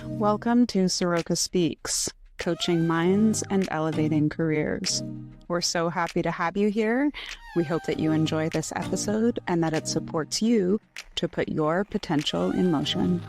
Welcome to Saroca Speaks, coaching minds and elevating careers. We're so happy to have you here. We hope that you enjoy this episode and that it supports you to put your potential in motion.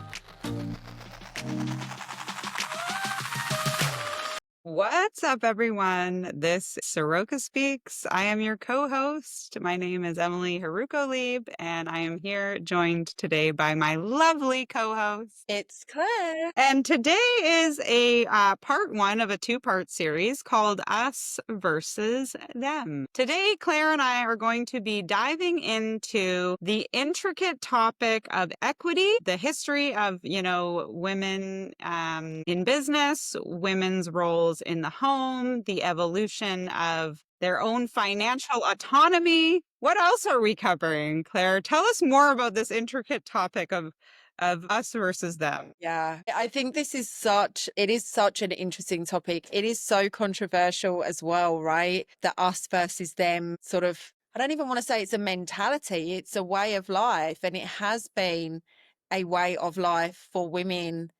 What's up, everyone? This is Saroca Speaks. I am your co-host. My name is Emily Haruko-Lieb, and I am here joined today by my lovely co-host. It's Claire. And today is a part one of a two-part series called Us versus Them. Today, Claire and I are going to be diving into the intricate topic of equity, the history of, women in business, women's roles in the home, the evolution of their own financial autonomy. What else are we covering, Claire? Tell us more about this intricate topic of us versus them. Yeah, I think it is such an interesting topic. It is so controversial as well, right? The us versus them sort of, I don't even want to say it's a mentality, it's a way of life. And it has been a way of life for women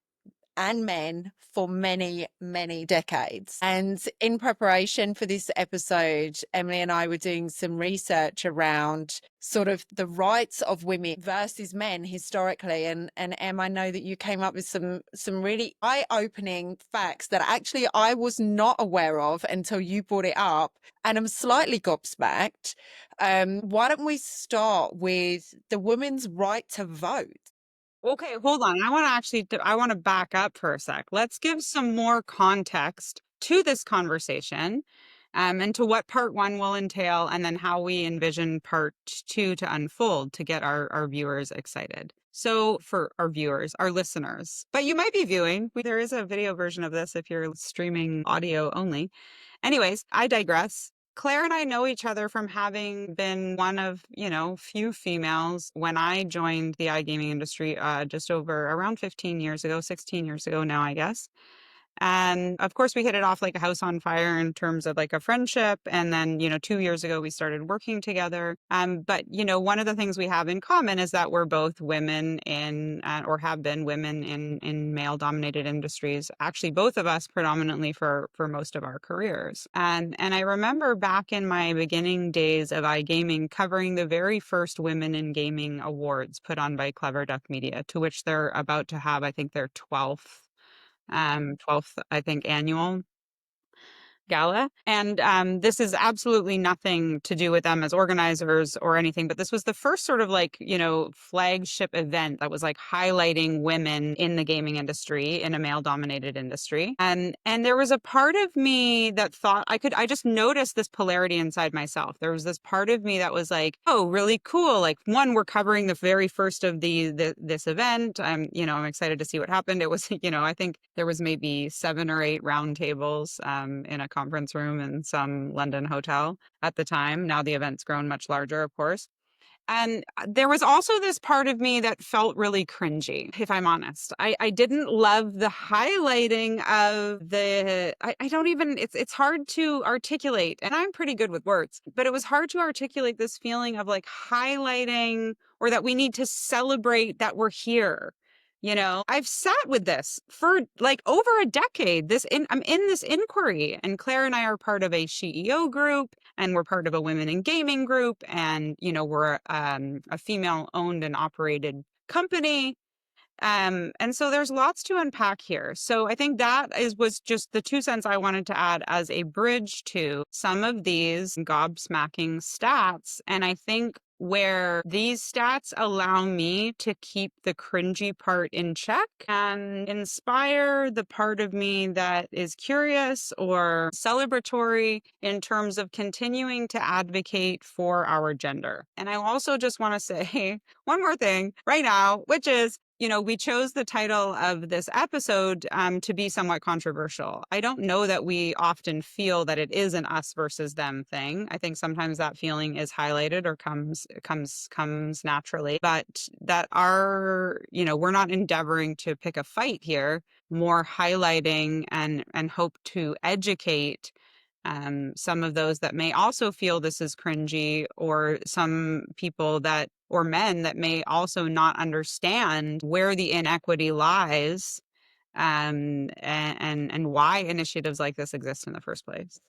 and men for many, many decades. And in preparation for this episode, Emily and I were doing some research around sort of the rights of women versus men historically. And Em, I know that you came up with some really eye-opening facts that actually I was not aware of until you brought it up. And I'm slightly gobsmacked. Why don't we start with the woman's right to vote? Okay, hold on. I want to back up for a sec. Let's give some more context to this conversation, and to what part one will entail, and then how we envision part two to unfold to get our viewers excited. So for our viewers, our listeners, but you might be viewing, there is a video version of this if you're streaming audio only. Anyways, I digress. Claire and I know each other from having been one of, few females when I joined the iGaming industry just over around 15 years ago, 16 years ago now, I guess. And of course, we hit it off like a house on fire in terms of like a friendship. And then, 2 years ago, we started working together. But, one of the things we have in common is that we're both women or have been women in male dominated industries. Actually, both of us predominantly for most of our careers. And I remember back in my beginning days of iGaming covering the very first Women in Gaming Awards put on by Clever Duck Media, to which they're about to have, I think, their 12th, I think, annual gala. And this is absolutely nothing to do with them as organizers or anything, but this was the first sort of like, flagship event that was like highlighting women in the gaming industry, in a male dominated industry. And there was a part of me that thought I just noticed this polarity inside myself. There was this part of me that was like, oh, really cool. Like, one, we're covering the very first of this event. I'm excited to see what happened. It was, I think there was maybe 7 or 8 round tables in a conference room in some London hotel at the time. Now the event's grown much larger, of course. And there was also this part of me that felt really cringy, if I'm honest. I didn't love the highlighting of I don't even, it's hard to articulate, and I'm pretty good with words, but it was hard to articulate this feeling of like highlighting, or that we need to celebrate that we're here. I've sat with this for like over a decade. I'm in this inquiry, and Claire and I are part of a CEO group, and we're part of a women in gaming group, and we're a female owned and operated company. And so there's lots to unpack here. So I think that was just the 2 cents I wanted to add as a bridge to some of these gobsmacking stats. And I think where these stats allow me to keep the cringy part in check and inspire the part of me that is curious or celebratory in terms of continuing to advocate for our gender. And I also just want to say one more thing right now, which is, we chose the title of this episode to be somewhat controversial. I don't know that we often feel that it is an us versus them thing. I think sometimes that feeling is highlighted or comes naturally, but that we're not endeavoring to pick a fight here, more highlighting and hope to educate Some of those that may also feel this is cringy, or some people that, or men that may also not understand where the inequity lies, and why initiatives like this exist in the first place.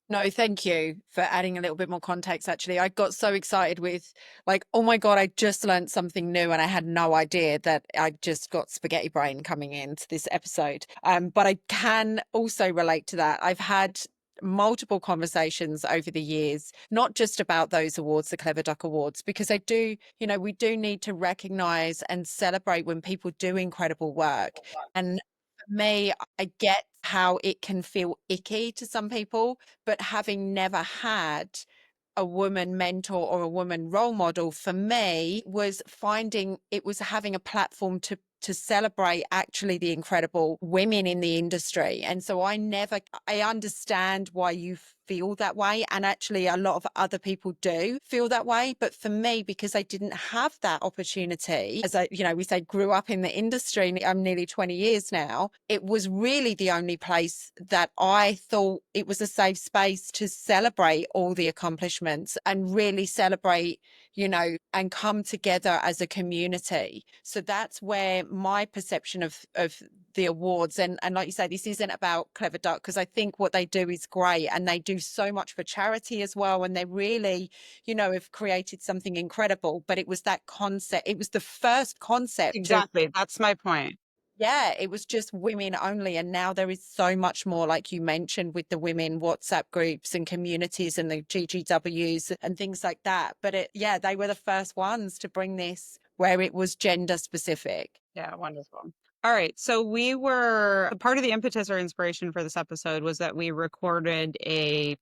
No, thank you for adding a little bit more context. Actually, I got so excited with, like, oh my God, I just learned something new and I had no idea that I just got spaghetti brain coming into this episode. But I can also relate to that. I've had multiple conversations over the years, not just about those awards, the Clever Duck Awards, because I do, we do need to recognize and celebrate when people do incredible work. And for me, I get how it can feel icky to some people, but having never had a woman mentor or a woman role model, for me was finding it was having a platform to celebrate actually the incredible women in the industry. And so I understand why you feel that way, and actually a lot of other people do feel that way. But for me, because I didn't have that opportunity, as we say, grew up in the industry, I'm nearly 20 years now, it was really the only place that I thought it was a safe space to celebrate all the accomplishments and really celebrate, and come together as a community. So that's where my perception of the awards, and like you say, this isn't about Clever Duck, because I think what they do is great, and they do so much for charity as well, and they really, have created something incredible. But it was that concept, it was the first concept to, Exactly. That's my point. yeah, it was just women only. And now there is so much more, like you mentioned, with the women WhatsApp groups and communities and the GGWs and things like that. But they were the first ones to bring this where it was gender specific. Yeah, wonderful. All right. So part of the impetus or inspiration for this episode was that we recorded an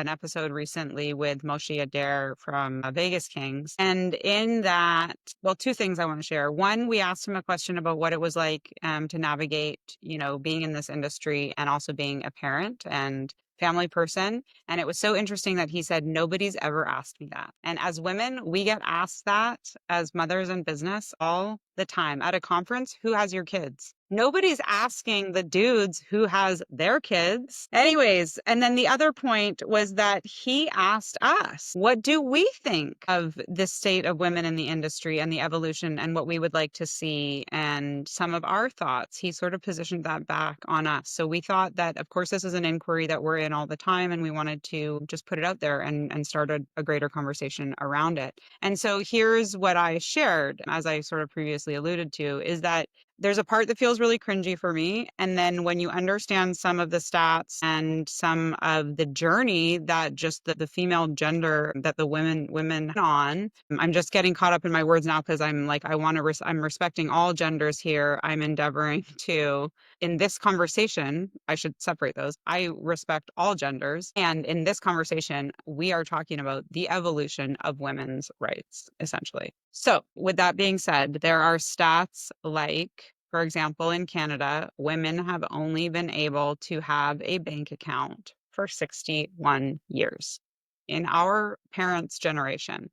episode recently with Moshe Adair from Vegas Kings. And in that, well, two things I want to share. One, we asked him a question about what it was like to navigate, being in this industry and also being a parent and family person. And it was so interesting that he said, nobody's ever asked me that. And as women, we get asked that as mothers in business all the time. At a conference, who has your kids? Nobody's asking the dudes who has their kids. Anyways, and then the other point was that he asked us, what do we think of the state of women in the industry and the evolution and what we would like to see and some of our thoughts? He sort of positioned that back on us. So we thought that, of course, this is an inquiry that we're in all the time, and we wanted to just put it out there and start a greater conversation around it. And so here's what I shared, as I sort of previously alluded to, is that there's a part that feels really cringy for me. And then when you understand some of the stats and some of the journey that just the female gender that the women on, I'm just getting caught up in my words now because I'm like, I'm respecting all genders here. I'm endeavoring to, in this conversation, I should separate those. I respect all genders. And in this conversation, we are talking about the evolution of women's rights, essentially. So, with that being said, there are stats like, for example, in Canada, women have only been able to have a bank account for 61 years. In our parents' generation,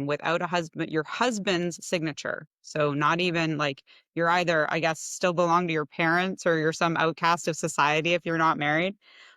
without your husband's signature. So not even like you're either, I guess, still belong to your parents or you're some outcast of society if you're not married.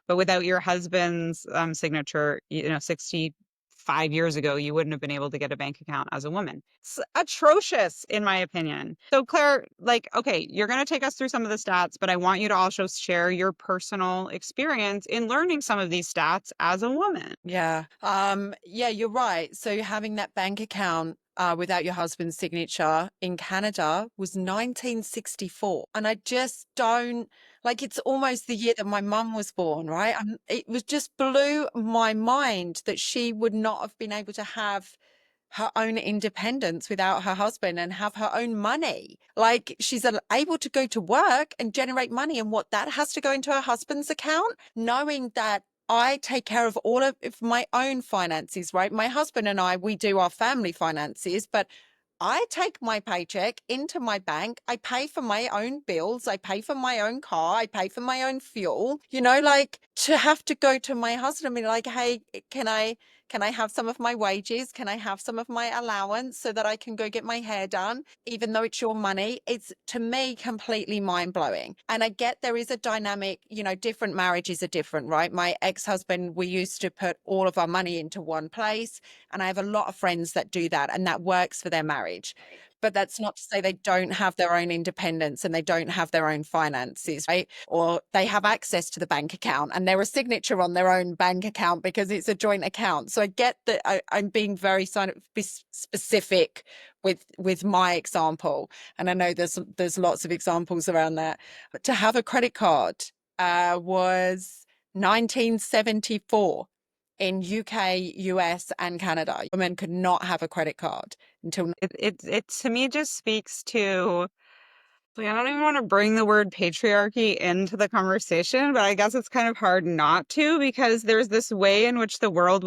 But without your husband's signature, 65 years ago, you wouldn't have been able to get a bank account as a woman. It's atrocious, in my opinion. So Claire, like, okay, you're going to take us through some of the stats, but I want you to also share your personal experience in learning some of these stats as a woman. Yeah. Yeah, you're right. So having that bank account without your husband's signature in Canada was 1964. And I just don't, like, it's almost the year that my mum was born, right? It was just blew my mind that she would not have been able to have her own independence without her husband and have her own money. Like, she's able to go to work and generate money, and what that has to go into her husband's account, knowing that I take care of all of my own finances, right? My husband and I, we do our family finances, but I take my paycheck into my bank. I pay for my own bills. I pay for my own car. I pay for my own fuel. Like, to have to go to my husband and be like, hey, can I have some of my wages? Can I have some of my allowance so that I can go get my hair done, even though it's your money? It's, to me, completely mind blowing. And I get there is a dynamic, you know, different marriages are different, right? My ex-husband, we used to put all of our money into one place. And I have a lot of friends that do that, and that works for their marriage. But that's not to say they don't have their own independence and they don't have their own finances, right? Or they have access to the bank account and they're a signature on their own bank account because it's a joint account. So I get that I'm being very specific with my example, and I know there's lots of examples around that. But to have a credit card was 1974 in UK, US, and Canada. Women could not have a credit card until. It to me just speaks to, like, I don't even want to bring the word patriarchy into the conversation, but I guess it's kind of hard not to, because there's this way in which the world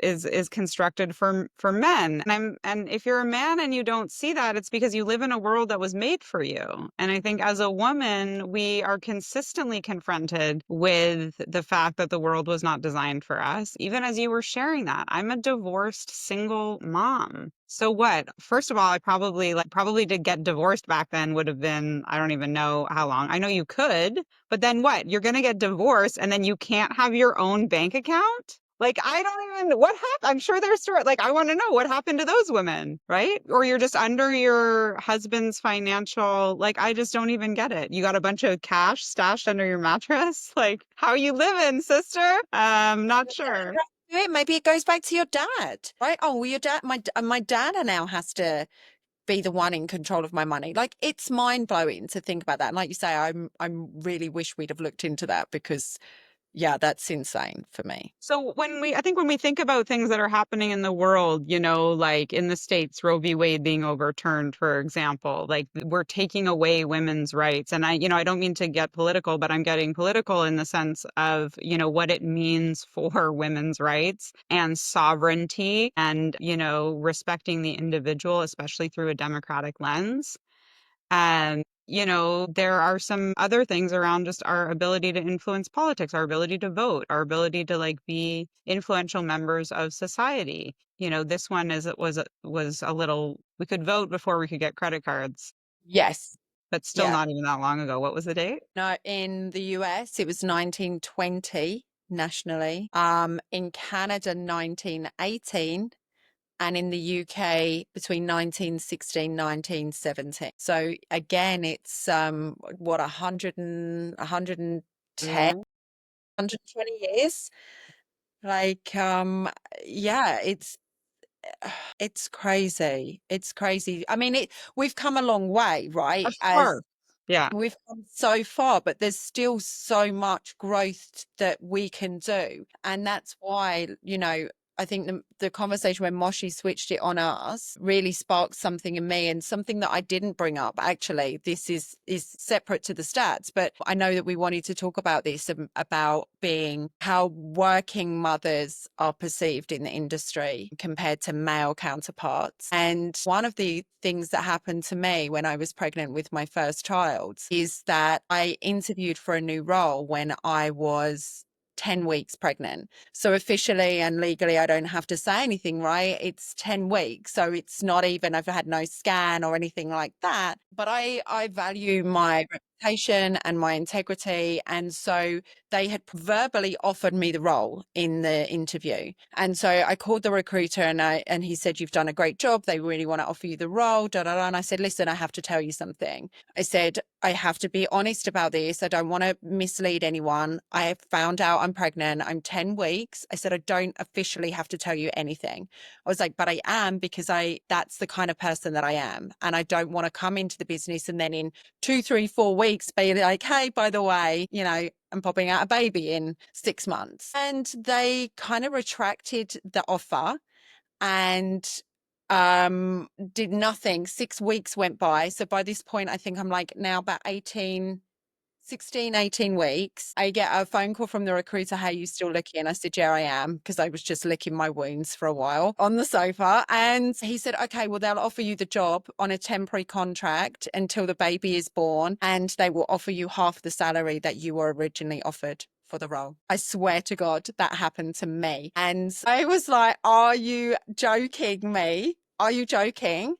is constructed for men. And if you're a man and you don't see that, it's because you live in a world that was made for you. And I think as a woman, we are consistently confronted with the fact that the world was not designed for us. Even as you were sharing that, I'm a divorced single mom. So what? First of all, I probably to get divorced back then would have been, I don't even know how long. I know you could, but then what? You're going to get divorced and then you can't have your own bank account? Like, I don't even, what happened? I'm sure there's story. Like, I want to know what happened to those women, right? Or you're just under your husband's financial, like, I just don't even get it. You got a bunch of cash stashed under your mattress? Like, how you living, sister? Not sure. Maybe it goes back to your dad, right? Oh, well, your dad, my dad now has to be the one in control of my money. Like, it's mind blowing to think about that. And like you say, I'm really wish we'd have looked into that, because yeah, that's insane for me. So I think when we think about things that are happening in the world, you know, like in the States, Roe v. Wade being overturned, for example, like we're taking away women's rights. And I don't mean to get political, but I'm getting political in the sense of, what it means for women's rights and sovereignty and, respecting the individual, especially through a democratic lens. And, there are some other things around just our ability to influence politics, our ability to vote, our ability to like be influential members of society. This one was a little, we could vote before we could get credit cards, Yes. but still Yeah. not even that long ago. What was the date? No, in the US, it was 1920 nationally. In Canada, 1918. And in the UK, between 1916, 1917. So again, it's what, 110, Yeah. 120 years. Like, yeah, it's crazy. It's crazy. I mean, we've come a long way, right? Of As course. Yeah. we've come so far, but there's still so much growth that we can do. And that's why, I think the conversation when Moshi switched it on us really sparked something in me, and something that I didn't bring up. Actually, this is separate to the stats, but I know that we wanted to talk about this, about being how working mothers are perceived in the industry compared to male counterparts. And one of the things that happened to me when I was pregnant with my first child is that I interviewed for a new role when I was 10 weeks pregnant. So officially and legally, I don't have to say anything, right? It's 10 weeks. So it's not even, I've had no scan or anything like that. But I value my reputation and my integrity. And so they had verbally offered me the role in the interview. And so I called the recruiter, and he said, you've done a great job. They really want to offer you the role. Da, da, da. And I said, listen, I have to tell you something. I said, I have to be honest about this. I don't want to mislead anyone. I have found out I'm pregnant. I'm 10 weeks. I said, I don't officially have to tell you anything. I was like, but I am, because that's the kind of person that I am. And I don't want to come into the business and then in 2, 3, 4 weeks be like, hey, by the way, I'm popping out a baby in 6 months. And they kind of retracted the offer and did nothing. 6 weeks went by. So by this point, I think I'm like now about 18 weeks. I get a phone call from the recruiter, hey, you still looking? I said, yeah, I am, because I was just licking my wounds for a while on the sofa. And he said, okay, well, they'll offer you the job on a temporary contract until the baby is born, and they will offer you half the salary that you were originally offered. for the role. I swear to God, that happened to me. And I was like, are you joking me? Are you joking?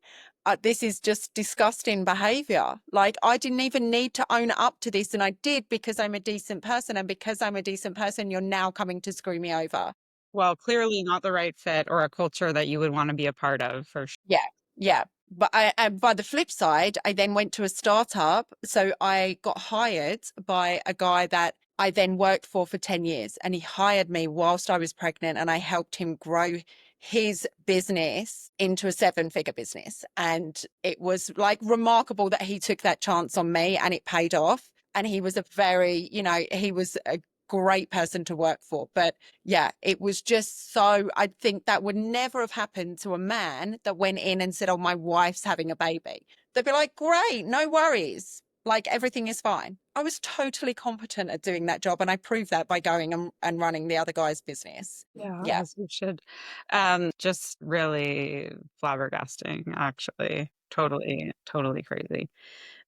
This is just disgusting behavior. Like, I didn't even need to own up to this. And I did because I'm a decent person. And because I'm a decent person, you're now coming to screw me over. Well, clearly not the right fit or a culture that you would want to be a part of for sure. Yeah, yeah. But by the flip side, I then went to a startup. So I got hired by a guy that I then worked for 10 years. And he hired me whilst I was pregnant, and I helped him grow his business into a 7-figure business. And it was like remarkable that he took that chance on me, and it paid off. And he was a very, he was a great person to work for. But yeah, it was just so, I think that would never have happened to a man that went in and said, oh, my wife's having a baby. They'd be like, great, no worries. Like, everything is fine. I was totally competent at doing that job. And I proved that by going and running the other guy's business. Yeah, Yeah. as you should. Just really flabbergasting, actually. Totally, totally crazy.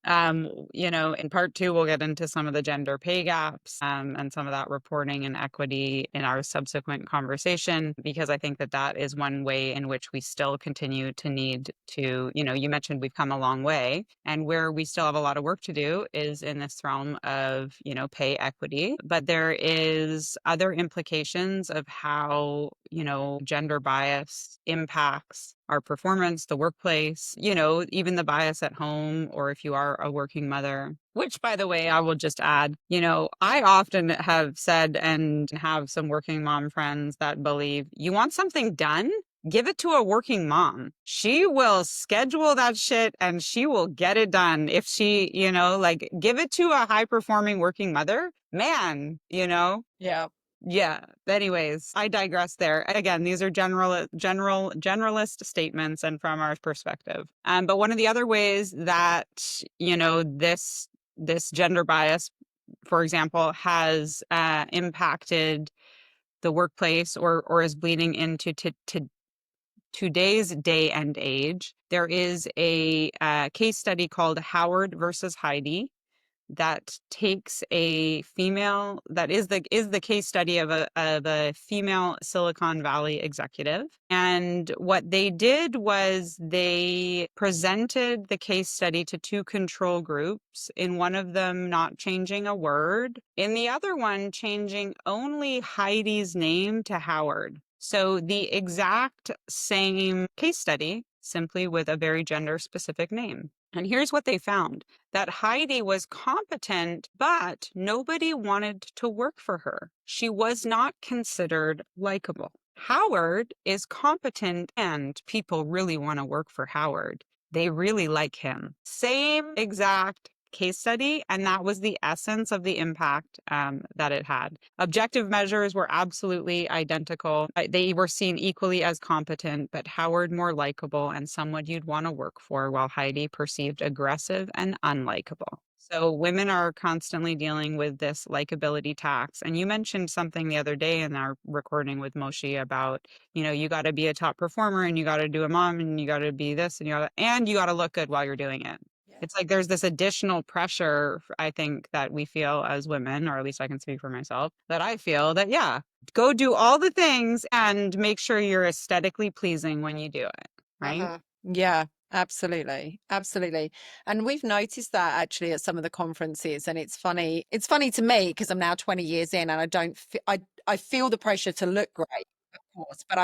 In part two, we'll get into some of the gender pay gaps, and some of that reporting and equity in our subsequent conversation, because I think that that is one way in which we still continue to need to, you mentioned we've come a long way, and where we still have a lot of work to do is in this realm of, pay equity. But there is other implications of how, gender bias impacts our performance, the workplace, even the bias at home, or if you are a working mother, which, by the way, I will just add, I often have said and have some working mom friends that believe you want something done, give it to a working mom. She will schedule that shit and she will get it done. If she, like, give it to a high performing working mother, man, Yeah. yeah. Anyways, I digress there. Again, these are generalist statements and from our perspective. But one of the other ways that, this gender bias, for example, has impacted the workplace, or is bleeding into to today's day and age. There is a case study called Howard versus Heidi that takes a female, that is the case study of a female Silicon Valley executive. And what they did was they presented the case study to two control groups, in one of them not changing a word, in the other one changing only Heidi's name to Howard. So the exact same case study, simply with a very gender specific name. And here's what they found: that Heidi was competent, but nobody wanted to work for her. She was not considered likable. Howard is competent, and people really want to work for Howard. They really like him. Same exact case study, and that was the essence of the impact that it had. Objective measures were absolutely identical. They were seen equally as competent, but Howard more likable and someone you'd want to work for, while Heidi perceived aggressive and unlikable. So women are constantly dealing with this likability tax. And you mentioned something the other day in our recording with Moshe about, you got to be a top performer, and you got to do a mom, and you got to be this, and you got to look good while you're doing it. Yeah. It's like there's this additional pressure, I think, that we feel as women, or at least I can speak for myself, that I feel that, yeah, go do all the things and make sure you're aesthetically pleasing when you do it, right? Uh-huh. Yeah, absolutely. Absolutely. And we've noticed that actually at some of the conferences. And it's funny. It's funny to me because I'm now 20 years in, and I don't, I feel the pressure to look great, of course, but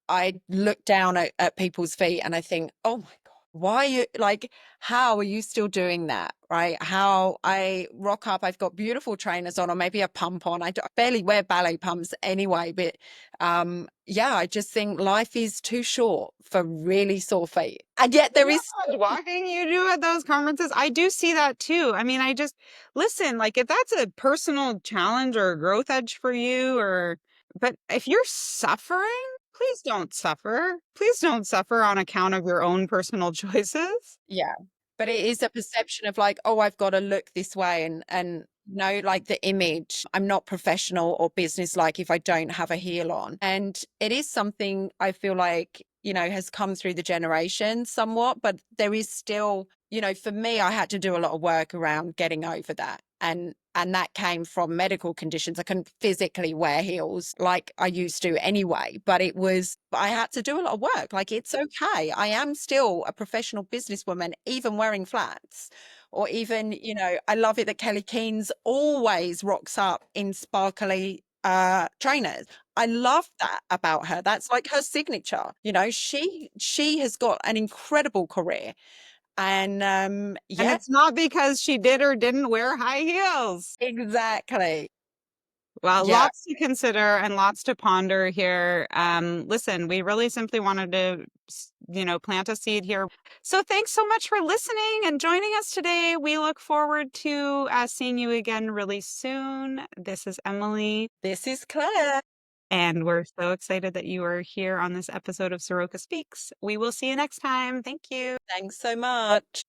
I look down at people's feet and I think, oh my God, why are you like, how are you still doing that? Right? How I rock up, I've got beautiful trainers on, or maybe a pump on. I barely wear ballet pumps anyway, but yeah, I just think life is too short for really sore feet. And yet there is Not walking you do at those conferences. I do see that too. I mean, I just listen, like, if that's a personal challenge or a growth edge for you, but if you're suffering, please don't suffer. Please don't suffer on account of your own personal choices. Yeah. But it is a perception of like, oh, I've got to look this way, and like the image. I'm not professional or business-like if I don't have a heel on. And it is something I feel like, has come through the generations somewhat, but there is still, for me, I had to do a lot of work around getting over that. And And that came from medical conditions. I couldn't physically wear heels like I used to anyway, but I had to do a lot of work. Like, it's okay. I am still a professional businesswoman, even wearing flats. Or even, I love it that Kelly Keynes always rocks up in sparkly trainers. I love that about her. That's like her signature. She has got an incredible career. And And yeah, it's not because she did or didn't wear high heels. exactly. Well, Yeah. lots to consider and lots to ponder here. Listen, we really simply wanted to, plant a seed here. So thanks so much for listening and joining us today. We look forward to seeing you again really soon. This is Emily, This is Claire. and we're so excited that you are here on this episode of Saroca Speaks. We will see you next time. Thank you. Thanks so much.